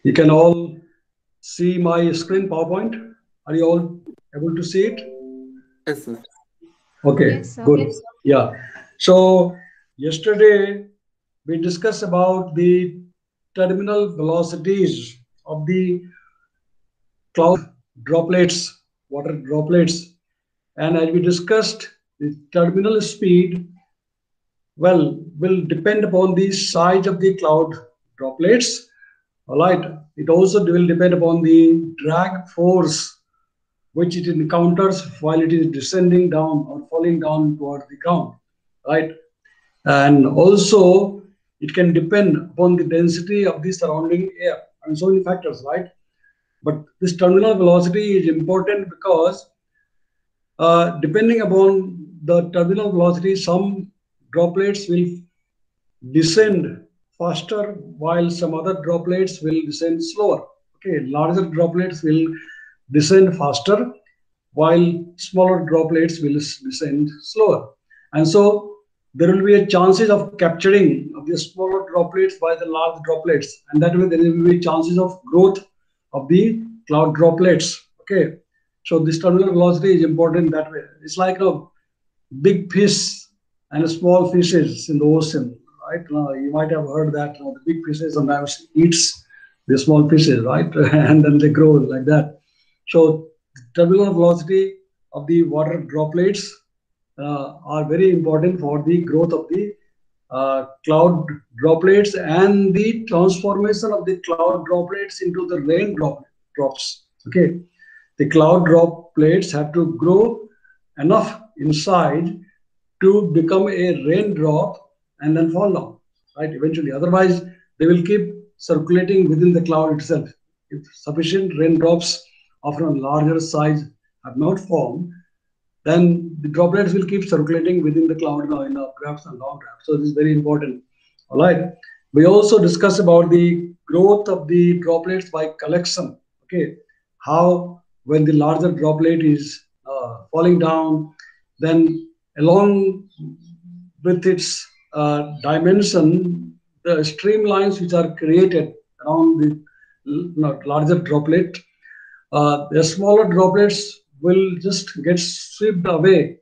You can all see my screen PowerPoint. Are you all able to see it? Yes, sir. Okay, Yes, sir. good. Yeah. So yesterday we discussed about the terminal velocities of the cloud droplets, water droplets, and as we discussed, the terminal speed, well, will depend upon the size of the cloud droplets. All right. It also will depend upon the drag force which it encounters while it is descending down or falling down toward the ground, right? And also it can depend upon the density of the surrounding air and so many factors, right? But this terminal velocity is important because depending upon the terminal velocity, some droplets will descend faster while some other droplets will descend slower. Okay, larger droplets will descend faster while smaller droplets will descend slower. And so there will be a chances of capturing of the smaller droplets by the large droplets, and that way there will be chances of growth of the cloud droplets. Okay, so this terminal velocity is important that way. It's like a big fish and small fishes in the ocean, right? You might have heard that the big fishes sometimes eats the small fishes, right? And then they grow like that. So terminal velocity of the water droplets are very important for the growth of the cloud droplets and the transformation of the cloud droplets into the drops. Okay, the cloud droplets have to grow enough inside to become a raindrop and then fall down, right? Eventually, otherwise they will keep circulating within the cloud itself. If sufficient raindrops of a larger size have not formed, then the droplets will keep circulating within the cloud now in updrafts and downdrafts. So this is very important. All right. We also discussed about the growth of the droplets by collection. Okay, how when the larger droplet is falling down, then along with its dimension, the streamlines which are created around the larger droplet, the smaller droplets will just get swept away,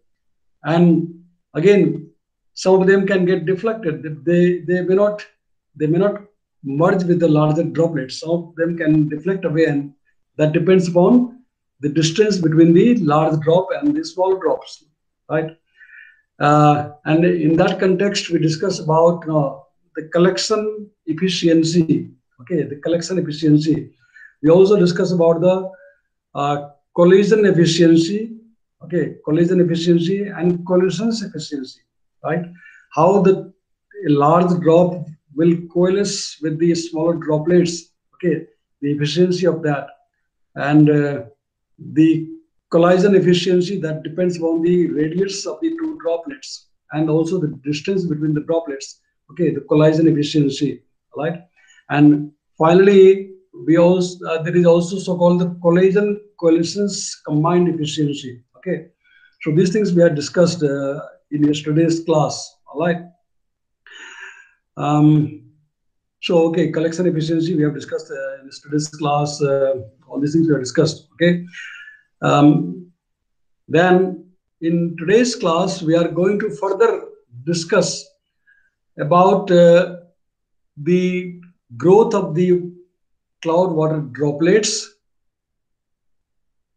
and again some of them can get deflected. They may not merge with the larger droplets. Some of them can deflect away, and that depends upon the distance between the large drop and the small drops, right? And in that context, we discuss about the collection efficiency. Okay, the collection efficiency. We also discuss about the collision efficiency. Okay, collision efficiency and collisions efficiency. Right? How the large drop will coalesce with the smaller droplets. Okay, the efficiency of that, and the collision efficiency, that depends on the radius of the two droplets and also the distance between the droplets. Okay, the collision efficiency, right? And finally, we also there is also so-called the collision coalescence combined efficiency. Okay, so these things we had discussed in yesterday's class. All right. Um, so, okay, collection efficiency we have discussed in yesterday's class. All these things we have discussed. Okay. Um, then in today's class, we are going to further discuss about the growth of the cloud water droplets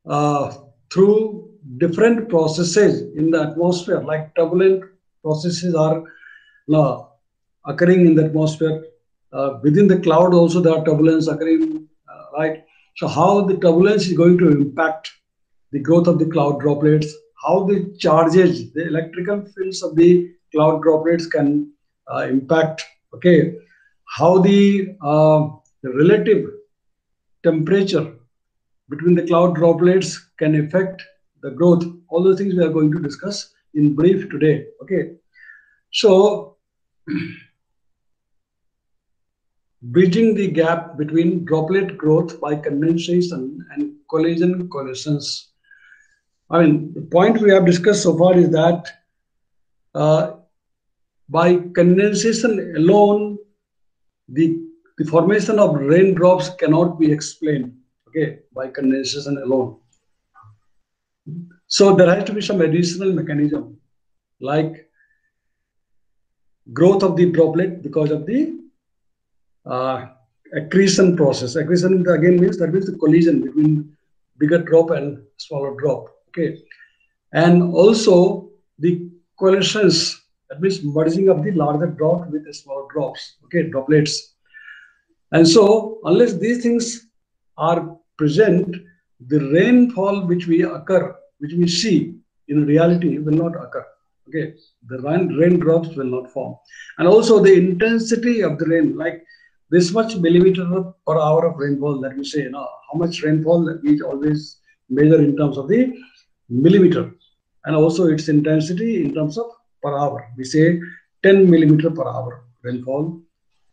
uh, through different processes in the atmosphere, like turbulent processes are uh, occurring in the atmosphere. Within the cloud also there are turbulence occurring, right? So how the turbulence is going to impact the growth of the cloud droplets, how the charges, the electrical fields of the cloud droplets can impact, okay, how the relative temperature between the cloud droplets can affect the growth. All those things we are going to discuss in brief today, okay. So bridging the gap between droplet growth by condensation and collision coalescence. I mean, the point we have discussed so far is that uh, by condensation alone, the the formation of raindrops cannot be explained, okay, by condensation alone. So there has to be some additional mechanism like growth of the droplet because of the uh, accretion process. Accretion again means that means the collision between bigger drop and smaller drop. Okay, and also the coalescence, that means merging of the larger drop with the smaller drops. Okay, droplets. And so unless these things are present, the rainfall which we see in reality will not occur. Okay, the raindrops will not form. And also the intensity of the rain, like this much millimeter per hour of rainfall that we say, how much rainfall that we always measure in terms of the millimeter, and also its intensity in terms of per hour. We say 10 millimeter per hour rainfall,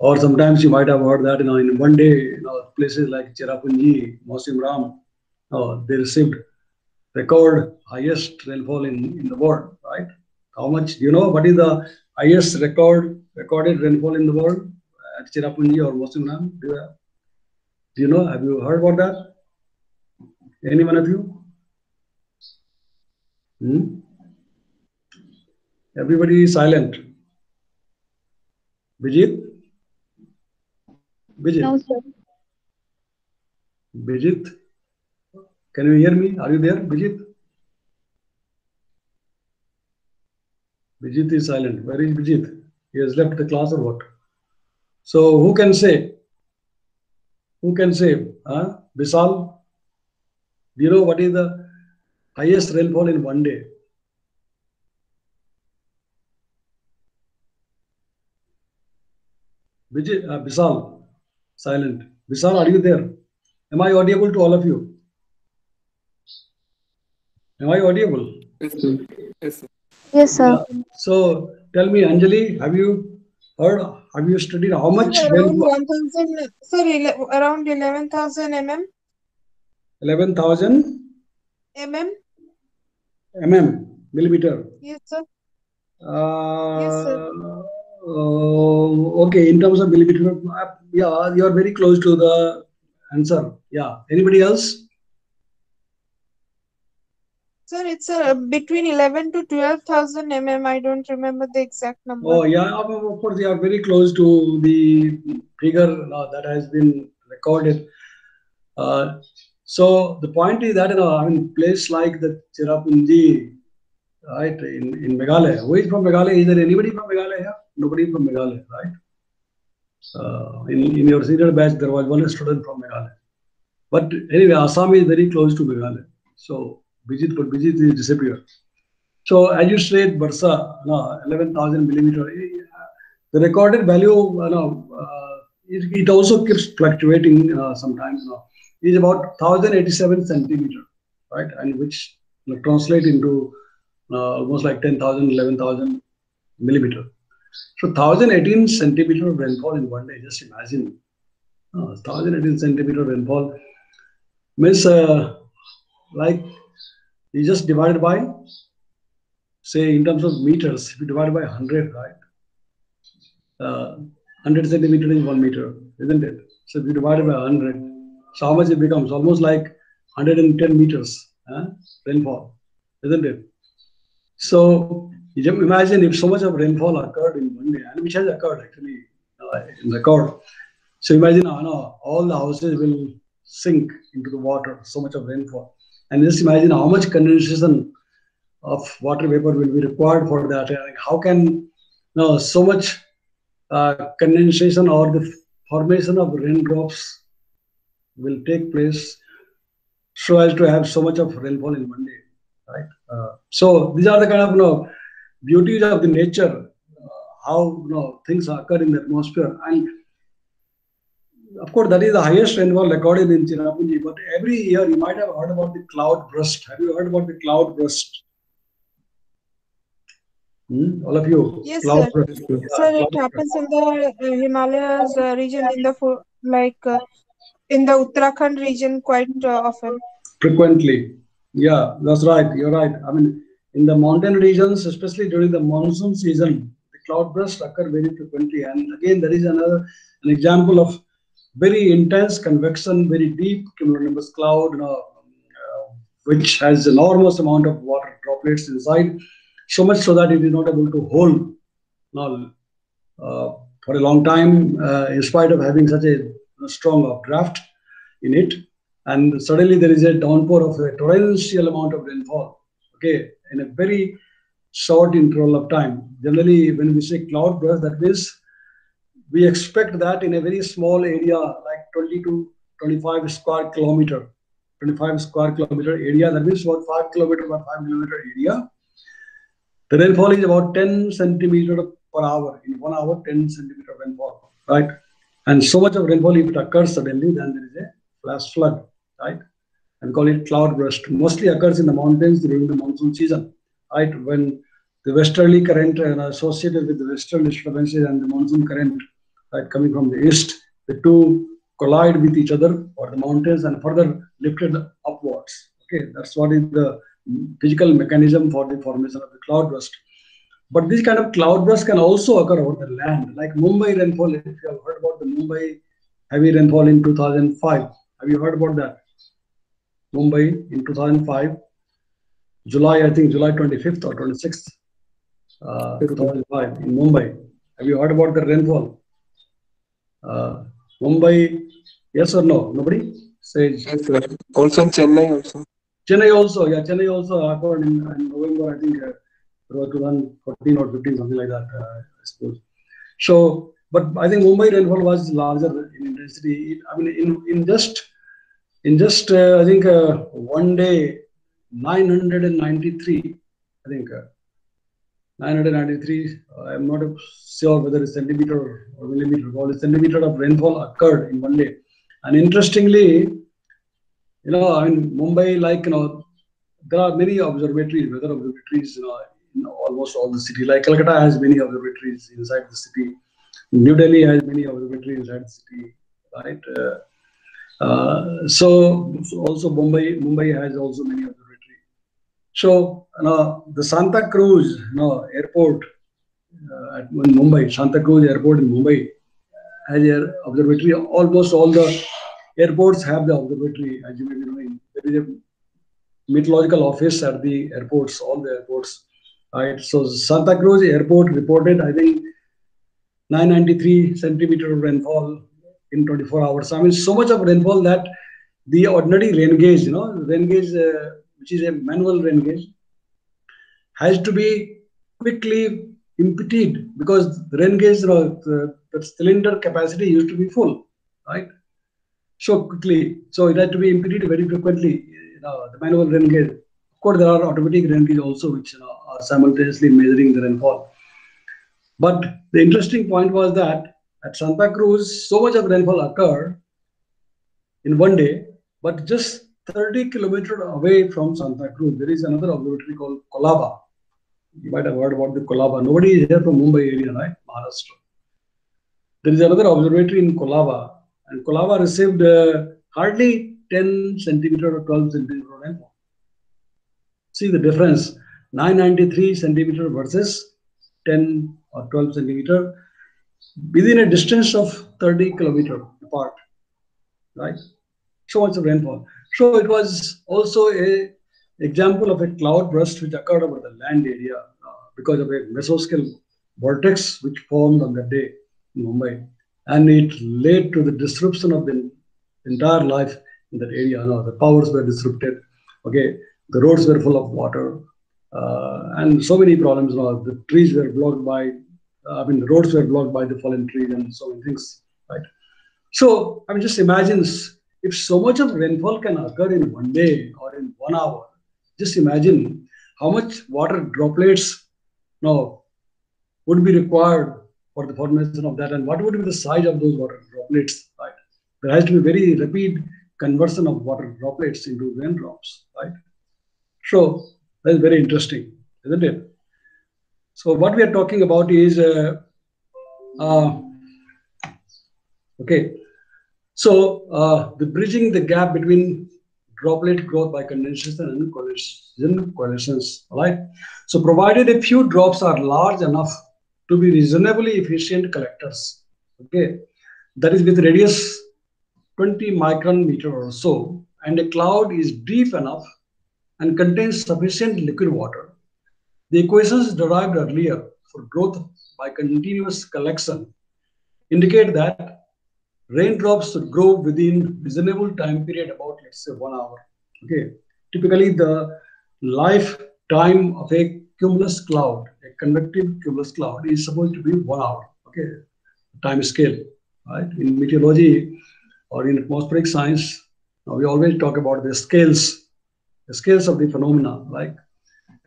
or sometimes you might have heard that in one day, places like Cherrapunji, Mosim they received record highest rainfall in the world, right? How much? Do you know what is the highest recorded rainfall in the world at Cherrapunji or Mosim do you know? Have you heard about that? Any one of you? Hmm? Everybody is silent. Bijit? Bijit? No, sir. Bijit? Can you hear me? Are you there, Bijit? Bijit is silent. Where is Bijit? He has left the class or what? So who can say? Who can say? Bisal, do you know what is the highest rainfall in one day? Bijit, Bisal, silent. Bisal, are you there? Am I audible to all of you? Am I audible? Yes, sir. Yes, sir. Yes, sir. Yeah. So tell me, Anjali, have you heard? Have you studied how Sir, much around rainfall? 1,000, sir, around 11,000 mm. 11,000 Mm? millimeter. Yes, sir. Yes, sir. Uh, okay, in terms of millimeter, yeah, you are very close to the answer. Yeah. Anybody else? Sir, it's between 11 to 12,000 mm. I don't remember the exact number. Oh, yeah, of course, you are very close to the figure that has been recorded. Uh, so the point is that, I mean, place like the Cherrapunji, right, in Meghalaya. Who is from Meghalaya? Is there anybody from Meghalaya here? Nobody from Meghalaya, right? In your senior batch, there was one student from Meghalaya. But anyway, Assam is very close to Meghalaya. So Bijit is disappeared. So as you said, Barsa, 11,000 millimeter. The recorded value, it also keeps fluctuating sometimes. Is about 1,087 centimeter, right? And which translate into almost like 10,000, 11,000 millimeter. So 1,018 centimeter rainfall in one day. Just imagine, 1,018 centimeter rainfall means like you just divided by, say, in terms of meters, if you divide by 100, right? 100 centimeter is 1 meter, isn't it? So if you divide it by 100, so how much it becomes? Almost like 110 meters rainfall, isn't it? So you just imagine if so much of rainfall occurred in one day, and which has occurred actually in record. So imagine all the houses will sink into the water, so much of rainfall. And just imagine how much condensation of water vapor will be required for that. How can so much condensation or the formation of raindrops will take place so as to have so much of rainfall in one day, right? So these are the kind of beauties of the nature, how things occur in the atmosphere, and of course that is the highest rainfall recorded in Cherrapunji. But every year you might have heard about the cloud burst. Have you heard about the cloud burst? All of you, Yes, cloud sir. burst. Yes, Yeah, Sir, it cloud burst. happens in the Himalayas region, in the in the Uttarakhand region quite often. Frequently. Yeah, that's right. You're right. I mean, in the mountain regions, especially during the monsoon season, the cloudbursts occur very frequently. And again, there is an example of very intense convection, very deep cumulonimbus cloud, which has enormous amount of water droplets inside, so much so that it is not able to hold, for a long time, in spite of having such a strong updraft in it. And suddenly there is a downpour of a torrential amount of rainfall, okay, in a very short interval of time. Generally, when we say cloud burst, that means we expect that in a very small area, like 20 to 25 square kilometer, 25 square kilometer area, that means about 5 kilometer by 5 kilometer area, the rainfall is about 10 centimeter per hour. In 1 hour, 10 centimeter rainfall, right? And so much of rainfall, if it occurs suddenly, then there is a flash flood, right? And call it cloud burst. Mostly occurs in the mountains during the monsoon season, right? When the westerly current associated with the western disturbances and the monsoon current, right, coming from the east, the two collide with each other or the mountains and further lifted upwards. Okay, that's what is the physical mechanism for the formation of the cloud burst. But this kind of cloud burst can also occur over the land, like Mumbai rainfall. If you have heard about the Mumbai heavy rainfall in 2005, have you heard about that? Mumbai in 2005, July, I think July 25th or 26th, Yes, sir. 2005 in Mumbai. Have you heard about the rainfall? Uh, Mumbai, yes or no? Nobody says. Yes, sir. Also in Chennai also. Chennai also, yeah, Chennai also happened in November, I think, 2014 or 15, something like that, I suppose. So, but I think Mumbai rainfall was larger in intensity. I mean, in just I think 1 day, 993. I think 993. I'm not sure whether it's centimeter or millimeter. Or a centimeter of rainfall occurred in 1 day. And interestingly, I mean, Mumbai, like, there are many observatories, weather observatories, in almost all the city. Like Calcutta has many observatories inside the city. New Delhi has many observatories inside the city, right? So also Mumbai has also many observatories. So the Santa Cruz, airport in Mumbai, Santa Cruz Airport in Mumbai has an observatory. Almost all the airports have the observatory, as you may be knowing. There is a meteorological office at the airports, all the airports, right? So Santa Cruz Airport reported, I think, 993 centimeter of rainfall in 24 hours. I mean, so much of rainfall that the ordinary rain gauge, rain gauge, which is a manual rain gauge, has to be quickly emptied because the rain gauge, the cylinder capacity used to be full, right? So quickly. So it had to be emptied very frequently, the manual rain gauge. Of course, there are automatic rain gauge also, which are simultaneously measuring the rainfall. But the interesting point was that at Santa Cruz, so much of rainfall occurred in 1 day, but just 30 kilometers away from Santa Cruz, there is another observatory called Kolaba. You might have heard about the Kolaba. Nobody is here from Mumbai area, right? Maharashtra. There is another observatory in Kolaba, and Kolaba received hardly 10 centimeter or 12 centimeter rainfall. See the difference, 993 centimeter versus 10 or 12 centimeter within a distance of 30 kilometer apart, right? So much of rainfall. So it was also a example of a cloud burst which occurred over the land area because of a mesoscale vortex which formed on that day in Mumbai, and it led to the disruption of the entire life in that area. The powers were disrupted. Okay, the roads were full of water, and so many problems. The trees were blocked by, the roads were blocked by the fallen trees and so many things. Right. So I mean, just imagine if so much of rainfall can occur in 1 day or in 1 hour. Just imagine how much water droplets would be required for the formation of that, and what would be the size of those water droplets, right? There has to be very rapid conversion of water droplets into raindrops, right? So that is very interesting, isn't it? So what we are talking about is uh, okay. So the bridging the gap between droplet growth by condensation and coalescence, all right? So provided a few drops are large enough to be reasonably efficient collectors, okay, that is with radius 20 micron meter or so, and a cloud is deep enough and contains sufficient liquid water, the equations derived earlier for growth by continuous collection indicate that raindrops should grow within reasonable time period, about let's say 1 hour. Okay, typically the lifetime of a cumulus cloud, a convective cumulus cloud, is supposed to be 1 hour. Okay, time scale, right? In meteorology or in atmospheric science, we always talk about the scales of the phenomena. Like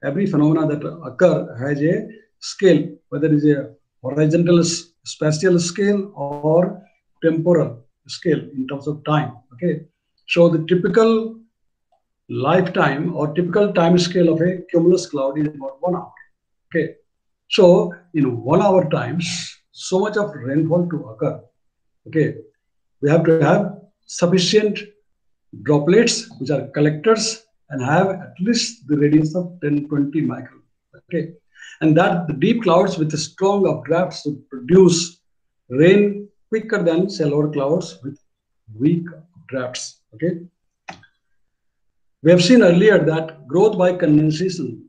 every phenomena that occur has a scale, whether it is a horizontal spatial scale or temporal scale in terms of time. Okay, so the typical lifetime or typical time scale of a cumulus cloud is about 1 hour. Okay, so in 1 hour times, so much of rainfall to occur. Okay, we have to have sufficient droplets which are collectors and have at least the radius of 10-20 micron. Okay, and that the deep clouds with a strong updrafts to produce rain quicker than shallower clouds with weak drafts. Okay, we have seen earlier that growth by condensation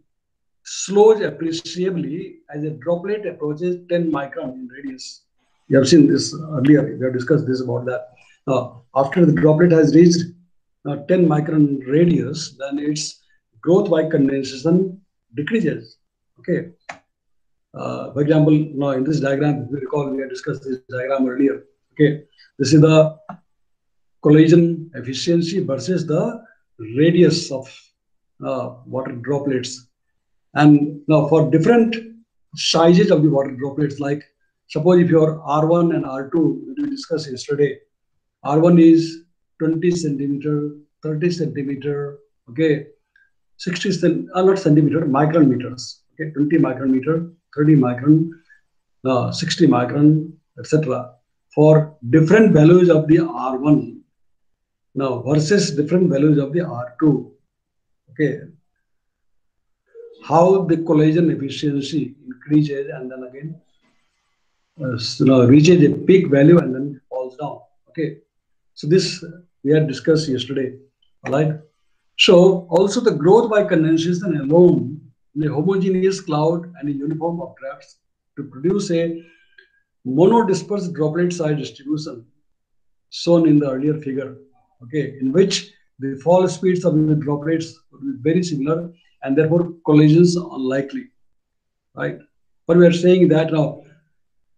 slows appreciably as a droplet approaches 10 micron in radius. You have seen this earlier. We have discussed this about that. After the droplet has reached 10 micron radius, then its growth by condensation decreases. Okay. For example, now in this diagram, if you recall, we had discussed this diagram earlier. Okay. This is the collision efficiency versus the radius of water droplets. And now for different sizes of the water droplets, like suppose if your R1 and R2, which we discussed yesterday, R1 is 20 centimeter, 30 centimeter, okay, 60 not centimeter, micron meters, okay, 20 micrometer, 30 micron, 60 micron, etc. For different values of the R1 now versus different values of the R2, okay, how the collision efficiency increases and then again reaches a peak value and then falls down. Okay, so this we had discussed yesterday. All right. So also the growth by condensation alone in a homogeneous cloud and a uniform updrafts to produce a monodispersed droplet size distribution shown in the earlier figure. Okay, in which the fall speeds of the droplets would be very similar and therefore collisions are unlikely, right? But we are saying that now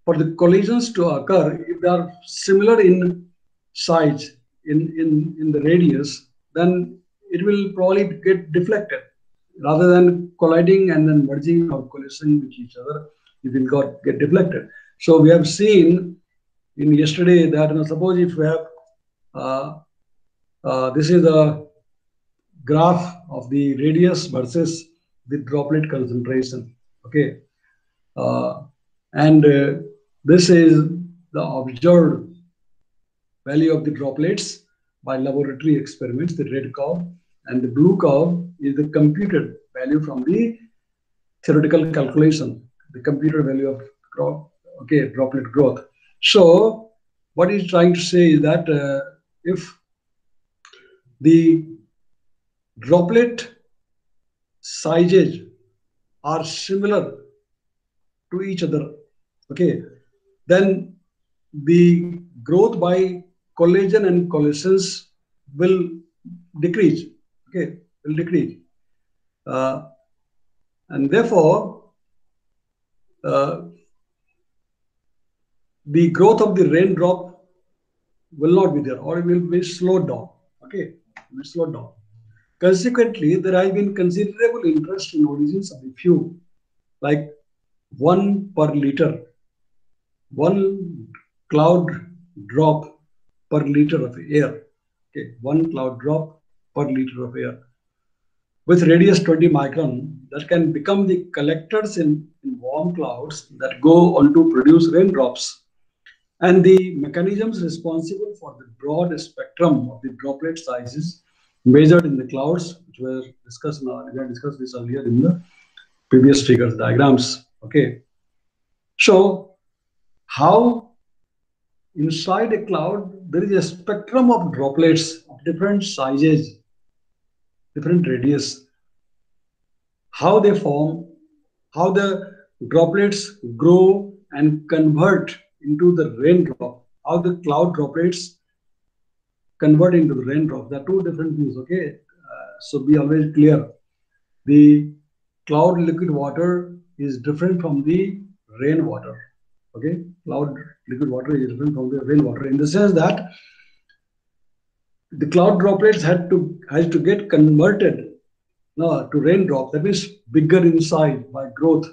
for the collisions to occur, if they are similar in size, in the radius, then it will probably get deflected rather than colliding and then merging or coalescing with each other. It will get deflected. So we have seen in yesterday that suppose if we have this is the graph of the radius versus the droplet concentration. Okay, and this is the observed value of the droplets by laboratory experiments, the red curve, and the blue curve is the computed value from the theoretical calculation, the computed value of droplet growth. So what he's trying to say is that if the droplet sizes are similar to each other, okay, then the growth by collision and coalescence will decrease, okay, will decrease. And therefore, the growth of the raindrop will not be there or it will be slowed down, okay, it will slow down. Consequently, there has been considerable interest in origins of a few, like 1 per liter, 1 cloud drop per liter of air. Okay, 1 cloud drop per liter of air with radius 20 micron that can become the collectors in warm clouds that go on to produce raindrops. And the mechanisms responsible for the broad spectrum of the droplet sizes measured in the clouds, which were discussed now, we had discussed this earlier in the previous figures, diagrams. Okay. So how inside a cloud there is a spectrum of droplets of different sizes, different radius, how they form, how the droplets grow and convert into the raindrop, how the cloud droplets convert into the raindrop. There are two different things, okay? So be always clear. The cloud liquid water is different from the rainwater, okay? Cloud liquid water is different from the rainwater in the sense that the cloud droplets has to get converted to raindrop. That means bigger in size by growth,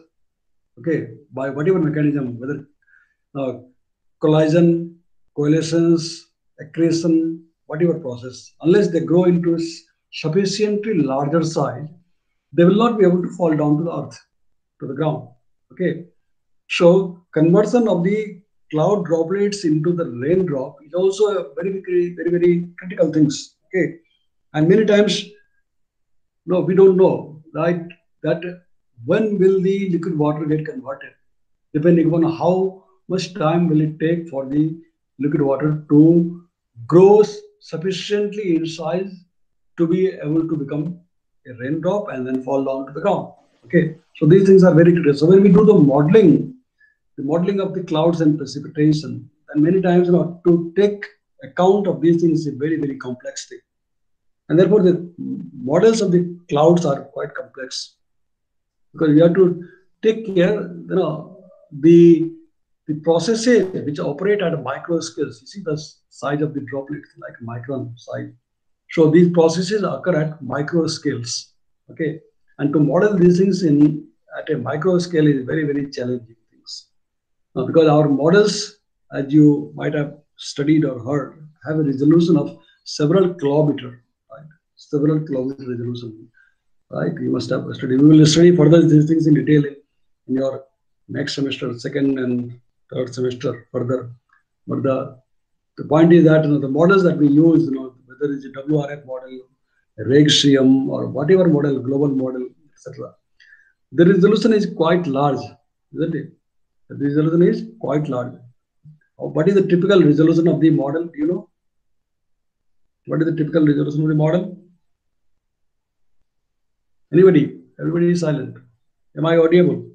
okay, by whatever mechanism, whether uh, collision, coalescence, accretion, whatever process, unless they grow into sufficiently larger size, they will not be able to fall down to the earth, to the ground. Okay. So conversion of the cloud droplets into the raindrop is also a very critical things. Okay. And many times, no, we don't know, right? That when will the liquid water get converted? Depending upon how much time will it take for the liquid water to grow sufficiently in size to be able to become a raindrop and then fall down to the ground. Okay, so these things are very critical. So when we do the modeling of the clouds and precipitation, and many times to take account of these things is very complex thing, and therefore the models of the clouds are quite complex because we have to take care, the the processes which operate at a micro scales. You see the size of the droplet like micron size. So these processes occur at micro scales. Okay, and to model these things in at a micro scale is very challenging things. Because our models, as you might have studied or heard, have a resolution of several kilometer, right? Several kilometer resolution, right? You must have studied. We will study further these things in detail in your next semester, second and third semester further. But the point is that the models that we use, whether it's a WRF model, a Regsium, or whatever model, global model, etc. The resolution is quite large, isn't it? The resolution is quite large. What is the typical resolution of the model? Do you know? What is the typical resolution of the model? Anybody? Everybody is silent. Am I audible?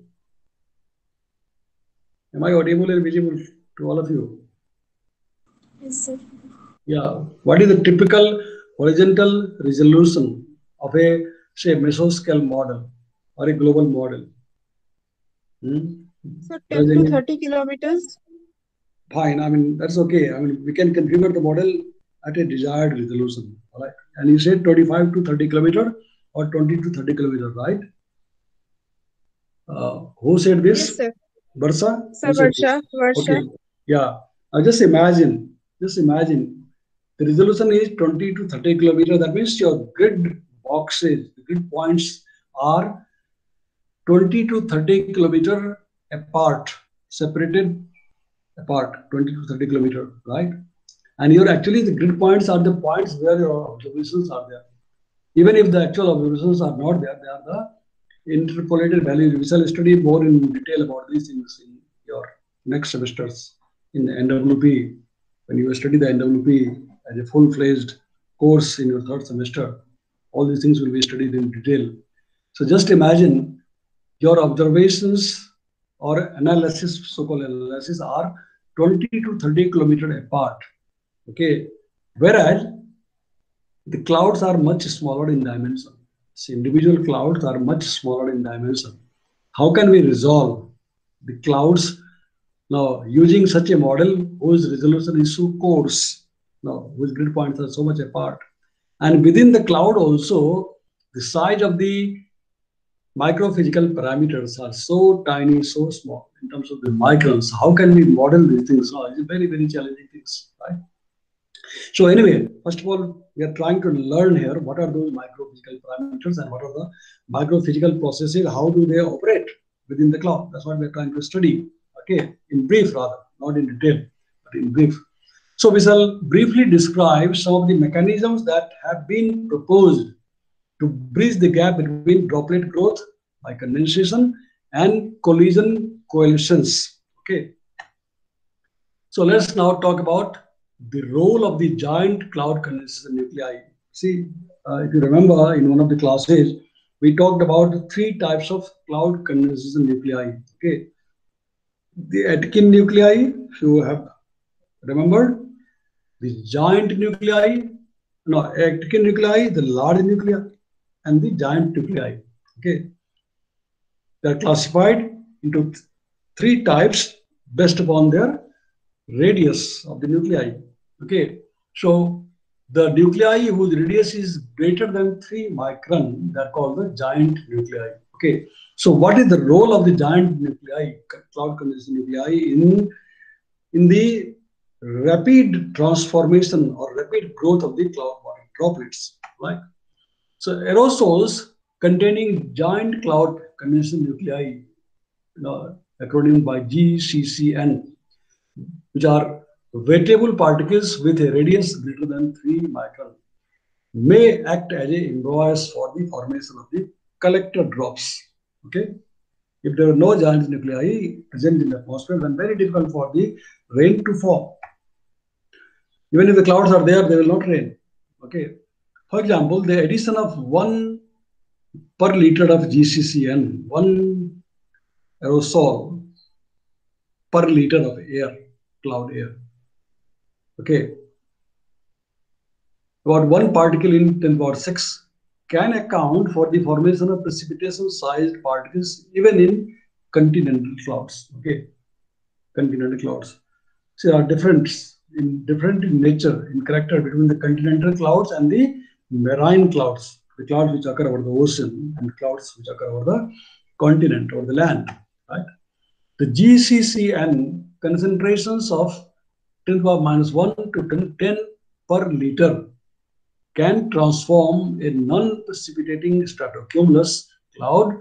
Am I audible and visible to all of you? Yes, sir. Yeah. What is the typical horizontal resolution of a, say, mesoscale model or a global model? So Does 10 to any 30 kilometers. Fine. I mean, that's okay. I mean, we can configure the model at a desired resolution. All right. And you said 25 to 30 kilometer or 20 to 30 kilometer, right? Who said Yes, this? sir. Barsa? Sir Who said this? Varsha. Okay. Yeah. Just imagine the resolution is 20 to 30 kilometer. That means your grid boxes, the grid points are 20 to 30 kilometer apart, separated apart, 20 to 30 kilometer, right? And you're actually the grid points are the points where your observations are there. Even if the actual observations are not there, they are the interpolated values. We shall study more in detail about these things in your next semesters in the NWP. When you study the NWP as a full-fledged course in your third semester, all these things will be studied in detail. So just imagine your observations or analysis, so-called analysis, are 20 to 30 kilometers apart. Okay, whereas the clouds are much smaller in dimension. So individual clouds are much smaller in dimension. How can we resolve the clouds now using such a model whose resolution is so coarse, now whose grid points are so much apart? And within the cloud also, the size of the microphysical parameters are so tiny, so small in terms of the microns. How can we model these things? No, it's very challenging things, right? So anyway, first of all, we are trying to learn here what are those microphysical parameters and what are the microphysical processes, how do they operate within the cloud? That's what we are trying to study. Okay, in brief rather, not in detail, but in brief. So we shall briefly describe some of the mechanisms that have been proposed to bridge the gap between droplet growth by condensation and collision coalescence. Okay. So let's now talk about the role of the giant cloud condensation nuclei. See, if you remember in one of the classes, we talked about three types of cloud condensation nuclei. Okay, the Atkin nuclei, if you have remembered, the giant nuclei, no, Atkin nuclei, the large nuclei, and the giant nuclei. Okay, they are classified into three types based upon their radius of the nuclei. Okay, so the nuclei whose radius is greater than 3 micron, they are called the giant nuclei. Okay, so what is the role of the giant nuclei, cloud condensation nuclei, in the rapid transformation or rapid growth of the cloud body droplets, right? So aerosols containing giant cloud condensation nuclei, acronym by GCCN, which are wettable particles with a radius greater than 3 micron, may act as a embrace for the formation of the collector drops. Okay, if there are no giant nuclei present in the atmosphere, then very difficult for the rain to fall. Even if the clouds are there, they will not rain. Okay, for example, the addition of 1 per liter of GCCN, 1 aerosol per liter of air, cloud air. Okay, about 1 particle in 10 power 6 can account for the formation of precipitation-sized particles even in continental clouds. Okay, continental clouds. So there are different in nature, in character between the continental clouds and the marine clouds, the clouds which occur over the ocean and clouds which occur over the continent or the land. Right? The GCCN concentrations of 10 power minus 1 to 10 per liter can transform a non-precipitating stratocumulus cloud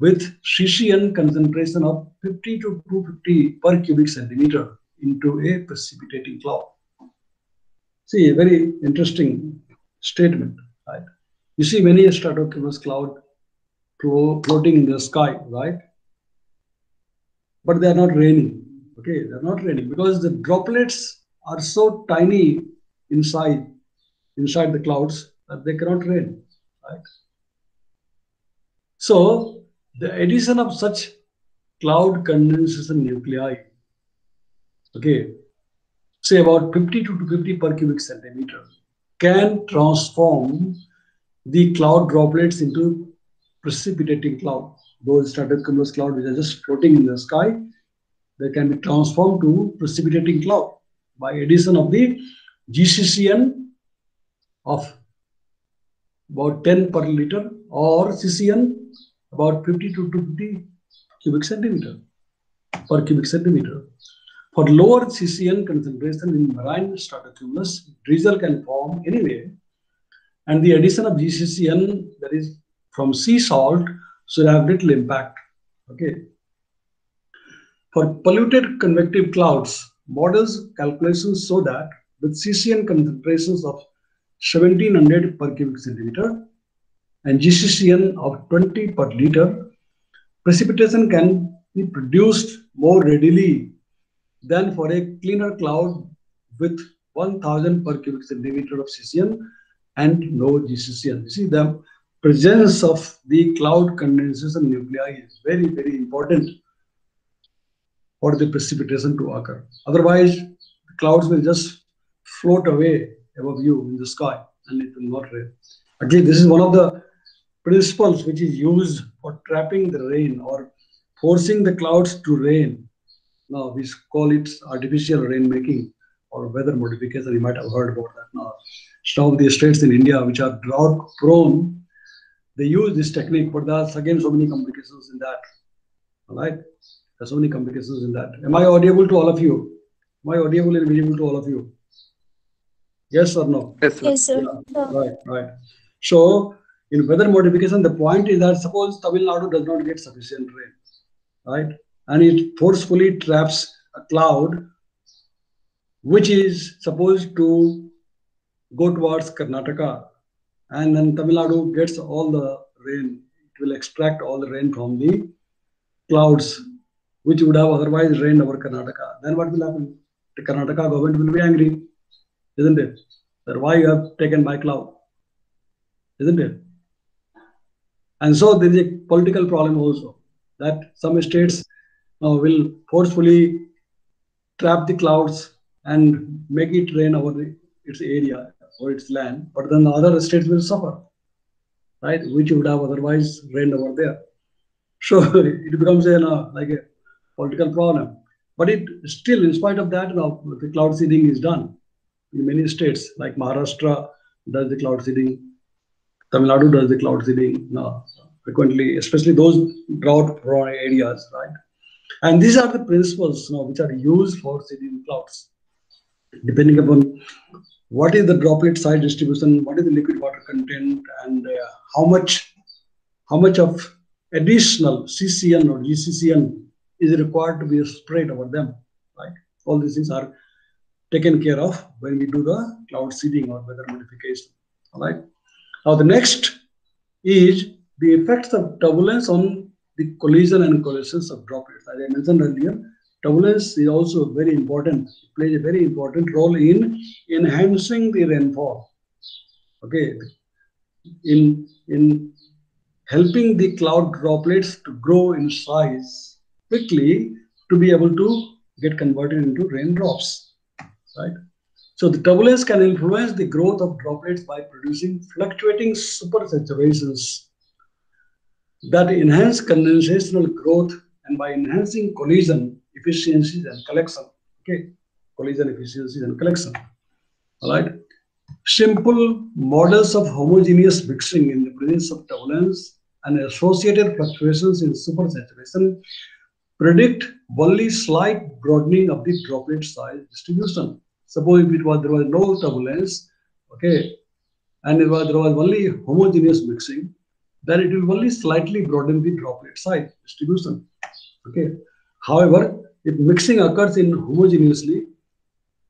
with CCN concentration of 50 to 250 per cubic centimeter into a precipitating cloud. See, a very interesting statement, right? You see many stratocumulus cloud floating in the sky, right? But they are not raining. Okay, they are not raining because the droplets are so tiny inside the clouds that they cannot rain, right? So the addition of such cloud condensation nuclei, okay, say about 50 to 250 per cubic centimeter, can transform the cloud droplets into precipitating cloud. Those stratocumulus cloud which are just floating in the sky, they can be transformed to precipitating cloud by addition of the GCCN of about 10 per liter or CCN about 50 to 250 cubic centimeter per cubic centimeter. For lower CCN concentration in marine stratocumulus, drizzle can form anyway, and the addition of GCCN, that is from sea salt, should have little impact. Okay. For polluted convective clouds, models calculations show that with CCN concentrations of 1700 per cubic centimeter and GCCN of 20 per liter, precipitation can be produced more readily than for a cleaner cloud with 1000 per cubic centimeter of CCN and no GCCN. You see, the presence of the cloud condensation nuclei is very, very important for the precipitation to occur. Otherwise, the clouds will just float away above you in the sky and it will not rain. Actually, this is one of the principles which is used for trapping the rain or forcing the clouds to rain. Now, we call it artificial rainmaking or weather modification. You might have heard about that now. Some of the states in India which are drought prone, they use this technique, but there's again so many complications in that. All right? There's so many complications in that. Am I audible to all of you? Am I audible and visible to all of you? Yes or no? Yes, sir. Yes, sir. Yeah, right. So, in weather modification, the point is that suppose Tamil Nadu does not get sufficient rain, right? And it forcefully traps a cloud which is supposed to go towards Karnataka, and then Tamil Nadu gets all the rain. It will extract all the rain from the clouds which would have otherwise rained over Karnataka. Then what will happen? The Karnataka government will be angry. isn't it? That why you have taken my cloud, isn't it? And so there is a political problem also that some states will forcefully trap the clouds and make it rain over its area or its land, but then the other states will suffer, right? Which would have otherwise rained over there. So it becomes like a political problem. But it still, in spite of that, the cloud seeding is done in many states, like Maharashtra does the cloud seeding, Tamil Nadu does the cloud seeding frequently, especially those drought-prone areas, right? And these are the principles which are used for seeding clouds, depending upon what is the droplet size distribution, what is the liquid water content, and how much of additional CCN or GCCN is required to be sprayed over them, right? All these things are taken care of when we do the cloud seeding or weather modification. All right. Now the next is the effects of turbulence on the collision and coalescence of droplets. As I mentioned earlier, turbulence is also very important, plays a very important role in enhancing the rainfall. Okay, in helping the cloud droplets to grow in size quickly to be able to get converted into raindrops, right? So the turbulence can influence the growth of droplets by producing fluctuating supersaturations that enhance condensational growth and by enhancing collision efficiencies and collection. Okay, collision efficiencies and collection. All right. Simple models of homogeneous mixing in the presence of turbulence and associated fluctuations in supersaturation predict only slight broadening of the droplet size distribution. Suppose if there was no turbulence, okay, and there was only homogeneous mixing, then it will only slightly broaden the droplet size distribution. Okay. However, if mixing occurs in homogeneously,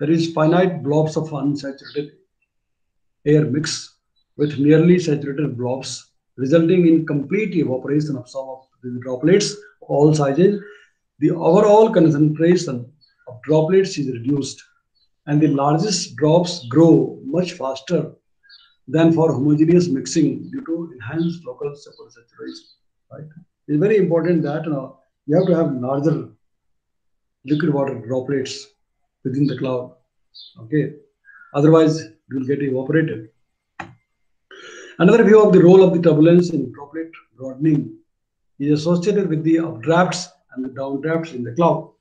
there is finite blobs of unsaturated air mix with nearly saturated blobs, resulting in complete evaporation of some of the droplets of all sizes. The overall concentration of droplets is reduced, and the largest drops grow much faster than for homogeneous mixing due to enhanced local supersaturation. Right? It's very important that you have to have larger liquid water droplets within the cloud. Okay, otherwise it will get evaporated. Another view of the role of the turbulence in droplet broadening is associated with the updrafts and the downdrafts in the cloud.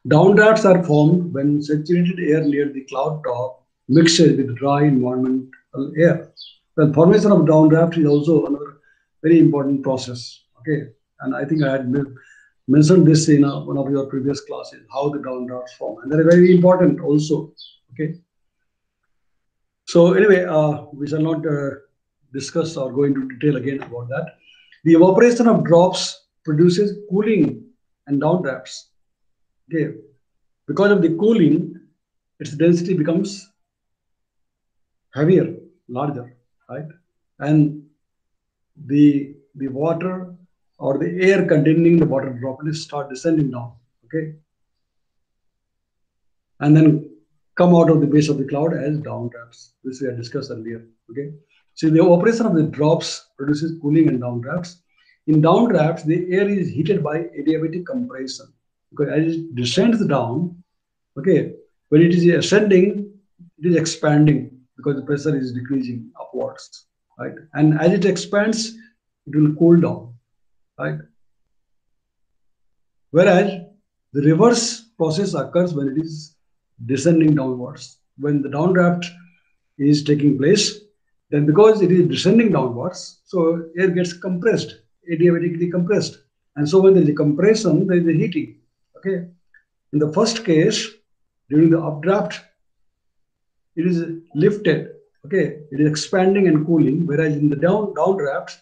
Downdrafts are formed when saturated air near the cloud top mixes with dry environmental air. The formation of downdraft is also another very important process. Okay, and I think I had mentioned this in one of your previous classes, how the downdrafts form, and they're very important also. Okay, so anyway, we shall not discuss or go into detail again about that. The evaporation of drops produces cooling and downdrafts. Okay, because of the cooling, its density becomes heavier, larger, right? And the water or the air containing the water droplets start descending down. Okay, and then come out of the base of the cloud as downdrafts, which we had discussed earlier. Okay, so the operation of the drops produces cooling and downdrafts. In downdrafts, the air is heated by adiabatic compression because as it descends down, okay, when it is ascending, it is expanding because the pressure is decreasing upwards, right? And as it expands, it will cool down, right? Whereas the reverse process occurs when it is descending downwards. When the downdraft is taking place, then because it is descending downwards, so air gets compressed, adiabatically compressed. And so when there is a compression, there is a heating. Okay. In the first case, during the updraft, it is lifted. Okay. It is expanding and cooling, whereas in the downdraft,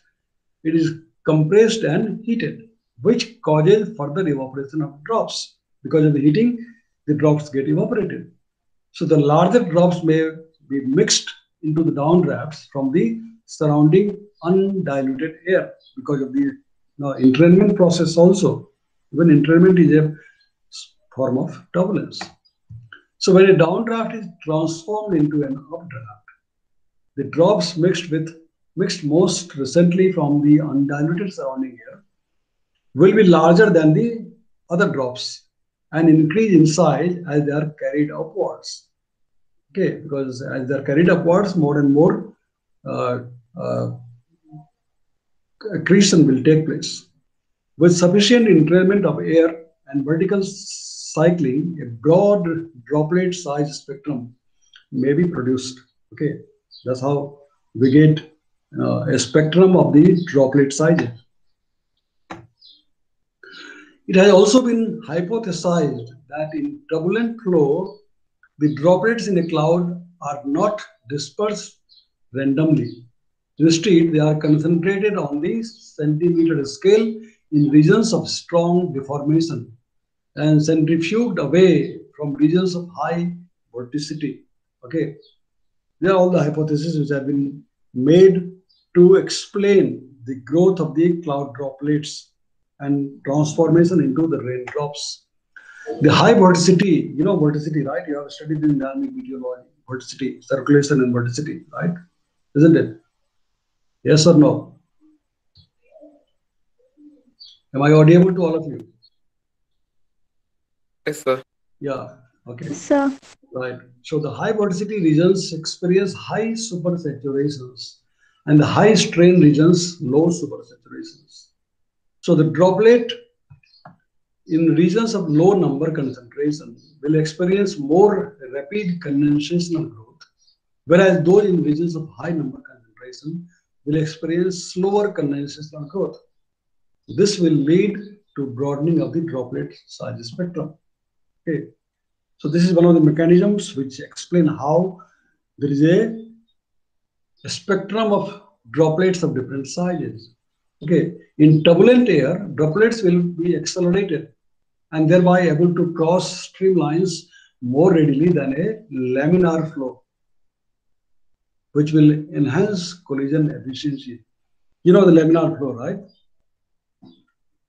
it is compressed and heated, which causes further evaporation of drops. Because of the heating, the drops get evaporated. So the larger drops may be mixed into the downdrafts from the surrounding undiluted air because of the entrainment process also. Even entrainment is a form of turbulence. So when a downdraft is transformed into an updraft, the drops mixed most recently from the undiluted surrounding air will be larger than the other drops and increase in size as they are carried upwards. Okay, because as they are carried upwards, more and more uh, uh, accretion will take place. With sufficient entrainment of air and vertical cycling, a broad droplet size spectrum may be produced. Okay, that's how we get a spectrum of the droplet sizes. It has also been hypothesized that in turbulent flow, the droplets in a cloud are not dispersed randomly. Instead, they are concentrated on the centimeter scale in regions of strong deformation and centrifuged away from regions of high vorticity. Okay, they are all the hypotheses which have been made to explain the growth of the cloud droplets and transformation into the raindrops. The high vorticity, you know vorticity, right? You have studied in dynamic meteorology, vorticity, circulation and vorticity, right? Isn't it? Yes or no? Am I audible to all of you? Yes, sir. Yeah. Okay. Sir. Right. So the high vorticity regions experience high supersaturations and the high strain regions low supersaturations. So the droplet in regions of low number concentration will experience more rapid condensational growth, whereas those in regions of high number concentration will experience slower condensational growth. This will lead to broadening of the droplet size spectrum. Okay. So this is one of the mechanisms which explain how there is a spectrum of droplets of different sizes. Okay. In turbulent air, droplets will be accelerated and thereby able to cross streamlines more readily than a laminar flow, which will enhance collision efficiency. You know the laminar flow, right?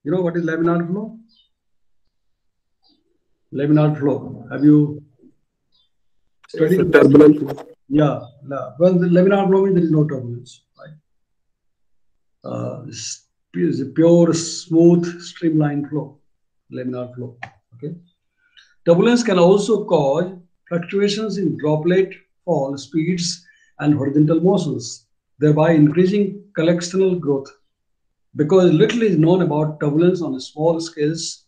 You know what is laminar flow? Laminar flow. Have you Yes, studied sir. this? Turbulence. Yeah. Well, the laminar flow means there is no turbulence, right? Is a pure, smooth, streamlined flow, laminar flow. Okay. Turbulence can also cause fluctuations in droplet fall speeds and horizontal motions, thereby increasing collectional growth. Because little is known about turbulence on small scales,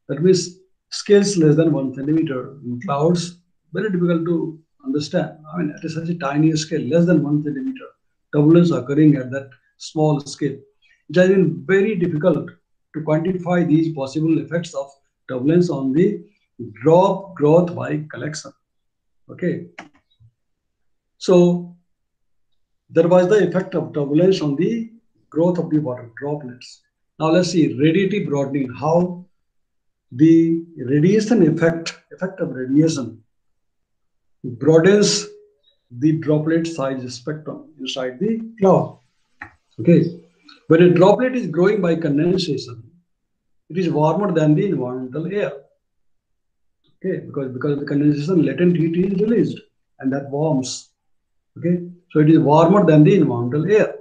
that means scales less than 1 centimeter in clouds, very difficult to understand. I mean, at such a tiny scale, less than 1 centimeter, turbulence occurring at that small scale. It has been very difficult to quantify these possible effects of turbulence on the drop growth by collection. Okay, so there was the effect of turbulence on the growth of the water droplets. Now let's see radiative broadening, how the radiation effect of radiation broadens the droplet size spectrum inside the cloud. Okay, when a droplet is growing by condensation, it is warmer than the environmental air. Okay, because of the condensation, latent heat is released and that warms. Okay, so it is warmer than the environmental air,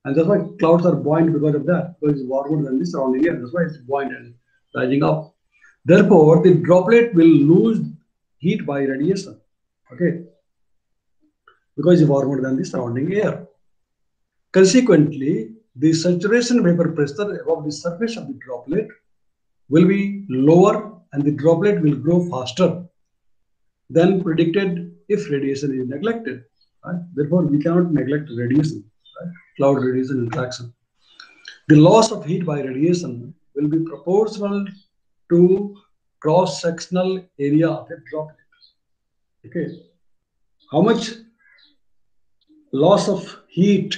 and that's why clouds are buoyant because of that. Because it's warmer than the surrounding air. That's why it's buoyant and rising up. Therefore, the droplet will lose heat by radiation. Okay, because it's warmer than the surrounding air. Consequently, the saturation vapor pressure above the surface of the droplet will be lower and the droplet will grow faster than predicted if radiation is neglected. Right? Therefore, we cannot neglect radiation, right? Cloud radiation interaction. The loss of heat by radiation will be proportional to cross-sectional area of a droplet. Okay, how much loss of heat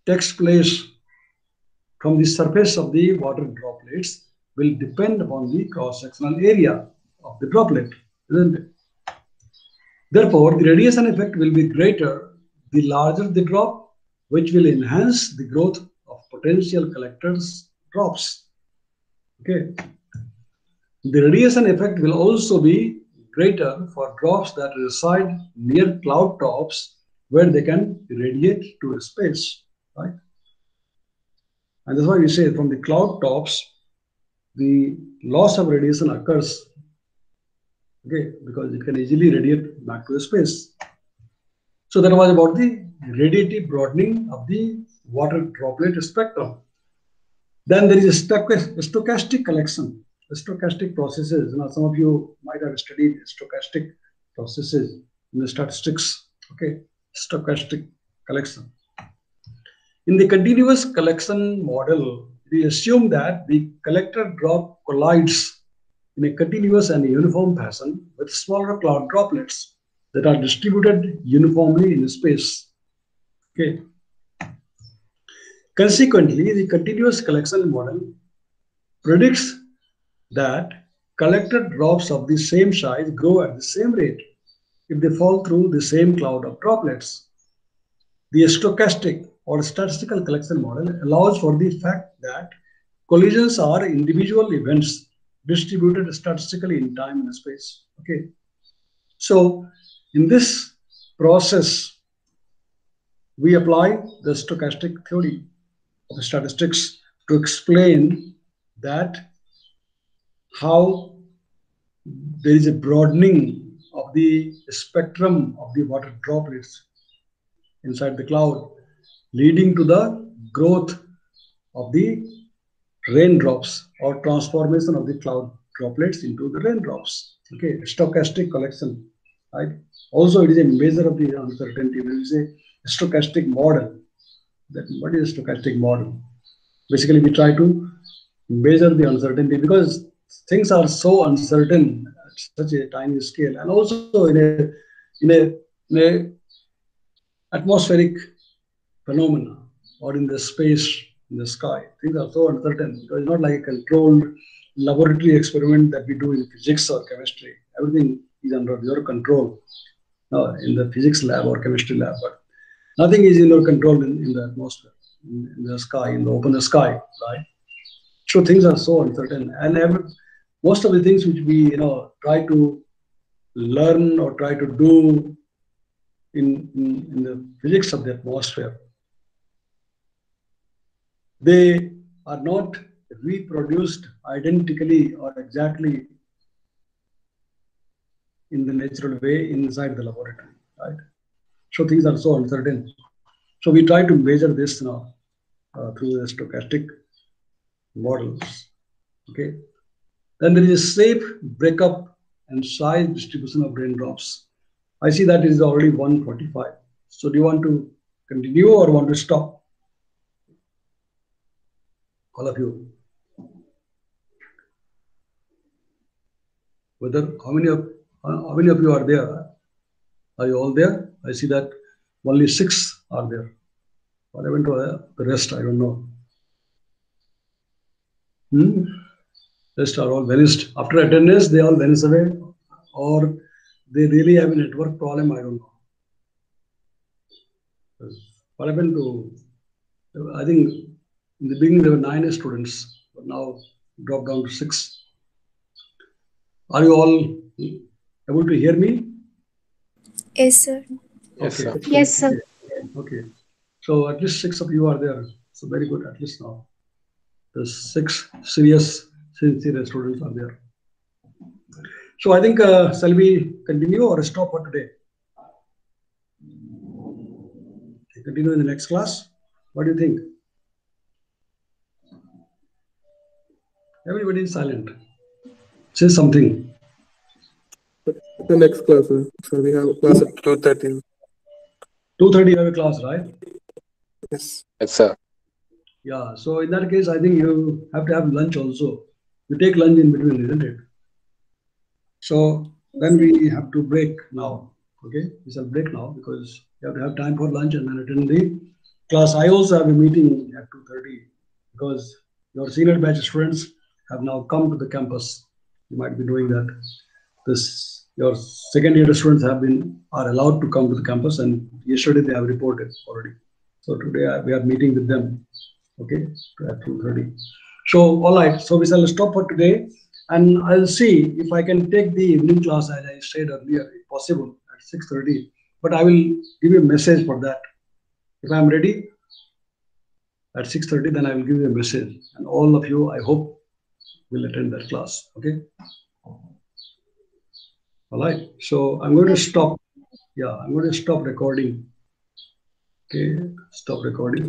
takes place from the surface of the water droplets will depend upon the cross-sectional area of the droplet, isn't it? Therefore, the radiation effect will be greater the larger the drop, which will enhance the growth of potential collectors drops. Okay. The radiation effect will also be greater for drops that reside near cloud tops where they can radiate to space, right? And that's why we say from the cloud tops, the loss of radiation occurs, okay, because it can easily radiate back to space. So that was about the radiative broadening of the water droplet spectrum. Then there is a stochastic collection, the stochastic processes. Now, some of you might have studied stochastic processes in the statistics. Okay, stochastic collection. In the continuous collection model, we assume that the collector drop collides in a continuous and uniform fashion with smaller cloud droplets that are distributed uniformly in space. Okay. Consequently, the continuous collection model predicts that collected drops of the same size grow at the same rate if they fall through the same cloud of droplets. The stochastic or statistical collection model allows for the fact that collisions are individual events distributed statistically in time and space. Okay. So in this process, we apply the stochastic theory of statistics to explain that how there is a broadening of the spectrum of the water droplets inside the cloud, leading to the growth of the raindrops or transformation of the cloud droplets into the raindrops. Okay, stochastic collection, right? Also, it is a measure of the uncertainty. When we say stochastic model, that what is a stochastic model? Basically, we try to measure the uncertainty because things are so uncertain at such a tiny scale, and also in a atmospheric phenomena or in the space in the sky. Things are so uncertain because it's not like a controlled laboratory experiment that we do in physics or chemistry. Everything is under your control in the physics lab or chemistry lab, but nothing is in your control in the atmosphere, in the sky, in the open sky, right? So things are so uncertain, and most of the things which we try to learn or try to do in the physics of the atmosphere, they are not reproduced identically or exactly in the natural way inside the laboratory, right? So things are so uncertain. So we try to measure this now through the stochastic models. Okay. Then there is a safe breakup and size distribution of raindrops. I see that is already 145. So do you want to continue or want to stop? All of you. Whether how many of you are there? Are you all there? I see that only 6 are there. What happened to the rest? I don't know. Rest are all vanished. After attendance, they all vanish away, or they really have a network problem. I don't know. What happened to? I think in the beginning there were 9 students, but now dropped down to 6. Are you all able to hear me? Yes, sir. Yes, Okay. sir. Yes, sir. Okay. So at least 6 of you are there. So very good. At least now the 6 serious, sincere students are there. So I think shall we continue or stop for today? Continue in the next class. What do you think? Everybody is silent. Say something. The next class, sir. So we have a class at 2:30. 2:30 you have a class, right? Yes. Yes, sir. Yeah. So in that case, I think you have to have lunch also. You take lunch in between, isn't it? So then we have to break now. Okay, we shall break now because you have to have time for lunch and then attend the class. I also have a meeting at 2:30 because your senior batch students have now come to the campus. You might be doing that. Your second year students are allowed to come to the campus, and yesterday they have reported already. So today we are meeting with them. Okay, at 2:30. So all right. So we shall stop for today. And I'll see if I can take the evening class as I said earlier, if possible, at 6:30. But I will give you a message for that. If I'm ready at 6:30, then I will give you a message. And all of you, I hope, will attend that class. Okay. All right. So I'm going to Yes, sir. stop. Yeah, I'm going to stop recording. Okay. Stop recording.